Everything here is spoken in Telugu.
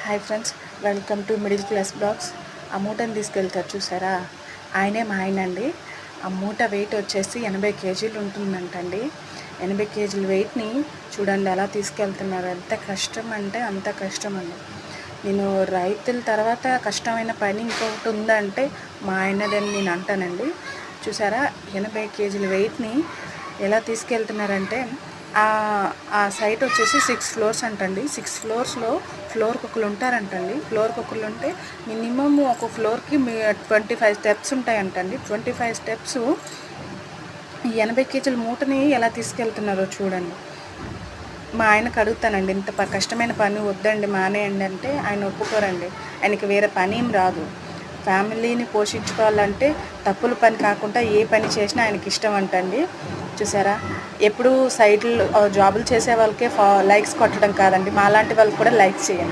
Hi friends, welcome to middle class blogs. ఆ మూటని తీసుకెళ్తారు చూసారా, ఆయనే మా ఆయన అండి. ఆ మూట వెయిట్ వచ్చేసి 80 కేజీలు ఉంటుందంటండి. 80 కేజీల వెయిట్ని చూడండి ఎలా తీసుకెళ్తున్నారు. ఎంత కష్టం అంటే అంత కష్టం అండి. నేను రైతుల తర్వాత కష్టమైన పని ఇంకొకటి ఉందంటే మా ఆయనదని నేను అంటానండి. చూసారా 80 కేజీల వెయిట్ని ఎలా తీసుకెళ్తున్నారంటే ఆ సైట్ వచ్చేసి 6 ఫ్లోర్స్ అంటండి. 6 ఫ్లోర్స్లో ఫ్లోర్కి ఒకరు ఉంటారంటండి. ఫ్లోర్కి ఒకరు ఉంటే మినిమమ్ ఒక ఫ్లోర్కి 25 స్టెప్స్ ఉంటాయంటండి. 25 స్టెప్స్ ఈ 80 కేజీల మూటని ఎలా తీసుకెళ్తున్నారో చూడండి. మా ఆయనకు అడుగుతానండి, ఇంత కష్టమైన పని వద్దండి మానేయండి అంటే ఆయన ఒప్పుకోరండి. ఆయనకి వేరే పని ఏం రాదు. ఫ్యామిలీని పోషించుకోవాలంటే తప్పుల పని కాకుండా ఏ పని చేసినా ఆయనకి ఇష్టం అంటండి. చూసారా, ఎప్పుడు సైడ్లు జాబులు చేసే వాళ్ళకే లైక్స్ కొట్టడం కాదండి, మాలాంటి వాళ్ళకి కూడా లైక్స్ చేయండి.